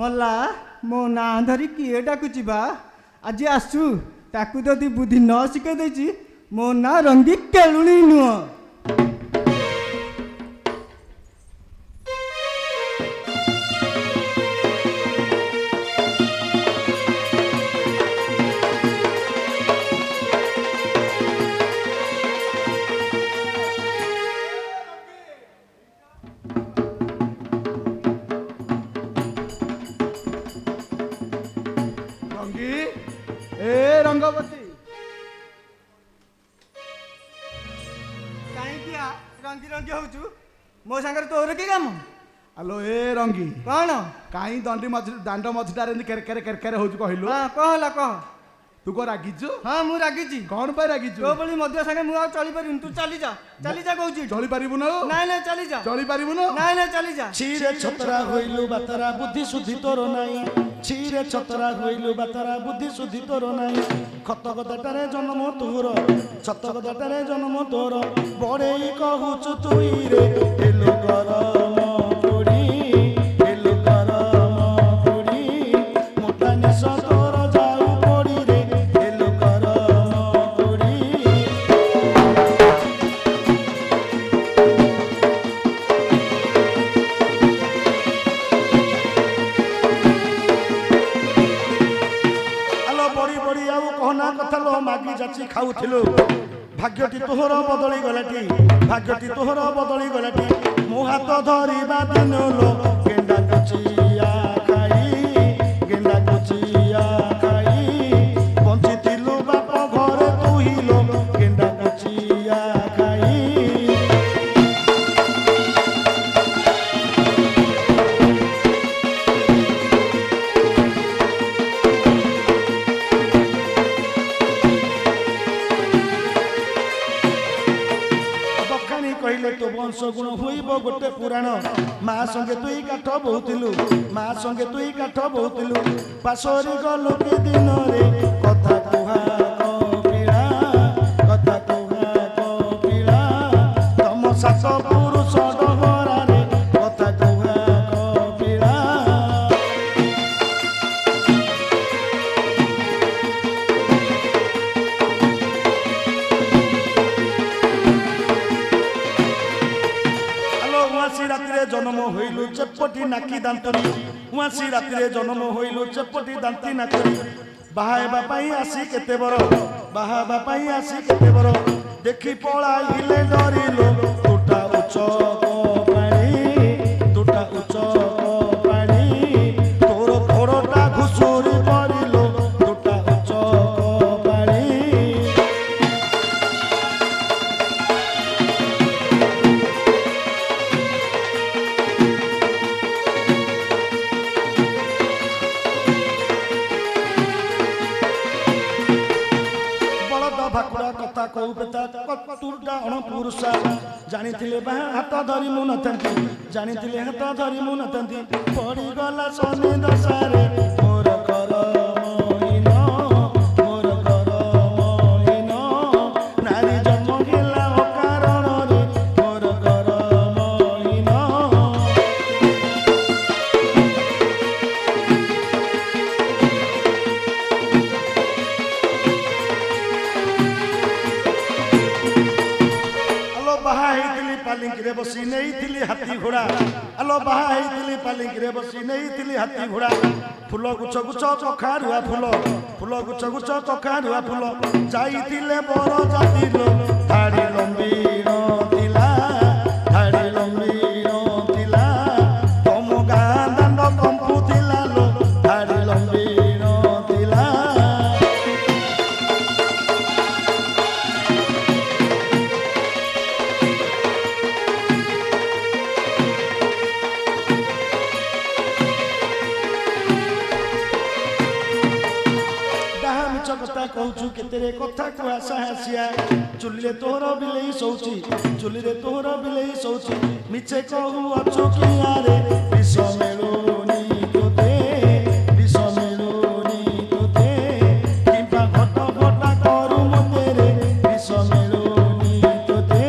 ମଲା ମୋ ନାଁ ଧରି କିଏ ଡାକୁଛି ବା ଆଜି ଆସୁ ତାକୁ ଯଦି ବୁଦ୍ଧି ନ ଶିଖେଇ ଦେଇଛି ମୋ ନାଁ ରଙ୍ଗୀ କେଳୁଣି ନୁହଁ। ରଙ୍ଗବତୀ କାହିଁକି ରଙ୍ଗି ରଙ୍ଗି ହଉଛୁ? ମୋ ସାଙ୍ଗରେ ତୋର କି କାମ? ଆଲୋ ଏ ରଙ୍ଗି କଣ କାହିଁ ଦାଣ୍ଡ ମଝିଟାରେ ଏମିତି କେରକେରେ କେରକେରେ ହଉଛୁ କହିଲୁ? କଣ ହେଲା କହ। ତୁ କଣ ରାଗିଛୁ? ହଁ ମୁଁ ରାଗିଛି। କଣ ପାଇଁ ରାଗିଛୁ? ତୋ ଭଳି ମଧ୍ୟ ସାଙ୍ଗେ ମୁଁ ଆଉ ଚଳିପାରିବିନି। ତୁ ଚାଲିଯା ଚାଲିଯା କହୁଛି। ଚଳିପାରିବୁନୁ? ନାଇଁ ନାଇଁ ଚାଲିଯା। ଚଳିପାରିବୁନୁ? ନାଇଁ ନାଇଁ ଚାଲିଯା। ଛିରେ ଛତରା ହଇଲୁ ବାତରା ବୁଦ୍ଧି ସୁଧି ତୋର ନାହିଁ। ଛିରେ ଛତରା ହଇଲୁ ବାତରା ବୁଦ୍ଧି ସୁଧି ତୋର ନାହିଁ। ଖତ ଗଦାଟାରେ ଜନ୍ମ ତୋର ଛତ ଗଦାଟାରେ ଜନ୍ମ ତୋର ବଡ଼େଇ କହୁଛୁ ତୁଇରେ ଏଲୋ ଗରମ ପୋଡ଼ି ଏଲୋ ଗରମ ପୋଡ଼ି ମୋଟା ନିଶ ତୋର ଯାଉ ପୋଡ଼ିରେ ଏଲୋ ଗରମ ପୋଡ଼ି। ମାଗି ଯାଚି ଖାଉଥିଲୁ ଭାଗ୍ୟଟି ତୋହର ବଦଳି ଗଲାଟି ଭାଗ୍ୟଟି ତୋହର ବଦଳି ଗଲାଟି ମୋ ହାତ ଧରିବା ଦିନଲୋ ଗେଣ୍ଡା କୁଚିଆ ଖାଇ ଗେଣ୍ଡା କୁଚିଆ ଖାଇ ବଞ୍ଚିଥିଲୁ ବାପ ଘରେ ତୁହିଲୋ ଗେଣ୍ଡା କୁଚିଆ ଖାଇ। କହିଲେ ତୋ ବଂଶ ଗୁଣ ହୋଇବ ଗୋଟେ ପୁରାଣ ମା ସଙ୍ଗେ ତୁଇ କାଠ ବହୁଥିଲୁ ମା ସଙ୍ଗେ ତୁଇ କାଠ ବହୁଥିଲୁ ପାଶରି ଗଲୁ କି ଦିନରେ କଥା କୁହା କପିଳା କଥା କୁହା କପିଳା ତମ ଶାଶ ପୁରୁଷ ଡହରାରେ କଥା କୁହା କପିଳା। ରାତିରେ ଜନ୍ମ ହୋଇଲୁ ଚେପଟି ନାକି ଦାନ୍ତରି ଉଆସି ରାତିରେ ଜନ୍ମ ହୋଇଲୁ ଚେପଟି ଦାନ୍ତି ନାକରି ବାହା ହେବା ପାଇଁ ଆସି କେତେ ବର ବାହା ହେବା ପାଇଁ ଆସି କେତେ ବର ଦେଖି ପଳାଇଲେ ଡରିଲୁ ତୁଟା ଉଚ୍ଚ ପାଣି ତୁଟା ଉଚ୍ଚ ପାଣି ତୋର ଘୋଡ଼ଟା ଘୁଷୁରି ପଡ଼ିଲୁ ତୁଟା ଉଚ୍ଚ ପାଣି। କଥା କହୁ ବେତା ତୁରଟା ଅଣପୁରୁଷା ଜାଣିଥିଲେ ବାହା ହାତ ଧରି ମୁଁ ନଥାନ୍ତି ଜାଣିଥିଲେ ହାତ ଧରି ମୁଁ ନଥାନ୍ତି ପଡ଼ିଗଲା ଶନି ଦଶାରେ ମୋର କର ମହିନ ମୋର କର ମହିନ ନାରୀ ଜନ୍ମ ହେଲା ଅକାରଣରେ ମୋର କର ମହିନ। ବାହା ହେଇଥିଲି ପାଲିଙ୍କିରେ ବସି ନେଇଥିଲି ହାତୀ ଘୋଡ଼ା ଆଲୋ ବାହା ହେଇଥିଲି ପାଲିଙ୍କିରେ ବସି ନେଇଥିଲି ହାତୀ ଘୋଡ଼ା ଫୁଲ ଗୁଛ ଗୁଛ କଖାରୁଆ ଫୁଲ ଫୁଲ ଗୁଛ ଗୁଛ କଖାରୁଆ ଫୁଲ ଯାଇଥିଲେ ବର ଜାତିଲୋ ଧାଡ଼ି ଲମ୍ବିର ଥିଲା ଧାଡ଼ି ଲମ୍ବିର ଥିଲା ତମ ଗାଁ ଦାଣ୍ଡ କମ୍ପୁ ଥିଲା ଲୋ ଧାଡ଼ି ଲମ୍ବିର ଥିଲା। କଥା କହୁଛୁ କେତେରେ କଥା କୁହା ସାହସିଆ ଚୁଲିରେ ତୋହର ବିଲେଇ ଶୋଉଛି ଚୁଲିରେ ତୋହର ବିଲେଇ ଶୋଉଛି ମିଛେ କହୁ ଅଛୁ କିଆରେ ବିଷ ମିଳୁନି ତୋତେ ବିଷ ମିଳୁନି ତୋତେ କିମ୍ବା ଘଟ ଘଟା କରୁ ମତେରେ ବିଷ ମିଳୁନି ତୋତେ।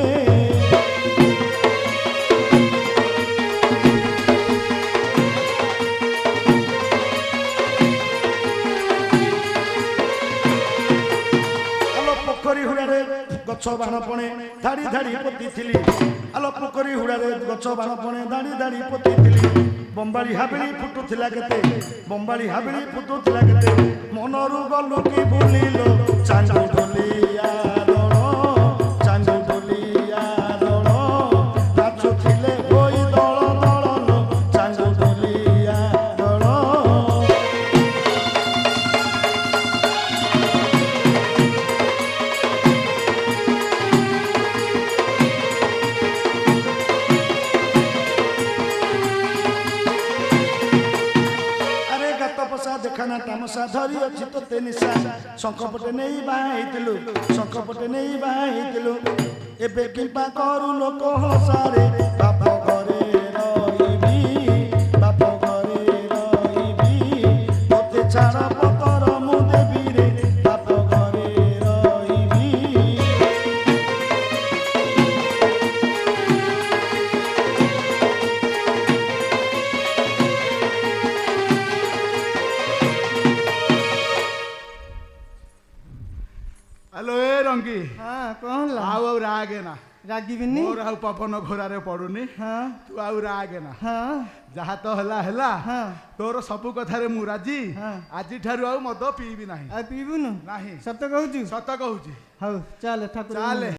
ଗଛ ବାଣ ପଣେ ଧାଡ଼ି ଧାଡ଼ି ପୋତିଥିଲି ଆଲୋ ପୋଖରୀ ହୁଡ଼ାରେ ଗଛ ବାଣ ପଣେ ଧାଡ଼ି ଧାଡ଼ି ପୋତିଥିଲି ବମ୍ବାଳି ହାବିଳି ଫୁଟୁଥିଲା କେତେ ବମ୍ବାଳି ହାବିଳି ଫୁଟୁଥିଲା କେତେ ମନରୁ ଗଲୁ କି ଭୁଲିଲୋ ଚାନ୍ଦୁ ଢୋଲିଆ ଦଳ ଚାନ୍ଦୁ ଢୋଲିଆ ଦଳ ନାଚୁଥିଲେ ହୋଇ ଦଳ ଦଳ ଲୋ ଚାନ୍ଦୁ ଢୋଲିଆ ଦଳ ଦେଖାନା ତାମସା ଧରି ଅଛି ତୋତେ ନିଶା ଶଙ୍ଖପଟେ ନେଇ ବାହା ହେଇଥିଲୁ ଶଙ୍ଖପଟେ ନେଇ ବାହା ହେଇଥିଲୁ ଏବେ କିମ୍ପା କରୁ ଲୋକ ହସାରେ ବାପ ଘରେ ରହିବି ବାପ ଘରେ ରହିବି ତୋତେ ଛାଡ଼ ପତର ମୁଁ ଦେବି ରେ ବାପ ଘରେ ରହିବି হ্যালো এ রঙ্গি হ্যাঁ কଣ ହେଲା ଆଉ ରାଗେ ନା ରାଗିବିନି ମୋର ଆଉ ପବନ ଘୋରାରେ ପଡୁନି ହଁ ତୁ ଆଉ ରାଗେ ନା ହଁ ଯାହା ତ ହେଲା ହେଲା ହଁ ତୋର ସବୁ କଥାରେ ମୁଁ ରାଜି ହଁ। ଆଜିଠାରୁ ଆଉ ମଦ ପିଇବି ନାହିଁ ଆଉ ପିଇବୁନୁ ନାହିଁ ସତ କହୁଛୁ ସତ କହୁଛି ହଉ ଚାଲେ ଠାକୁର ଚାଲେ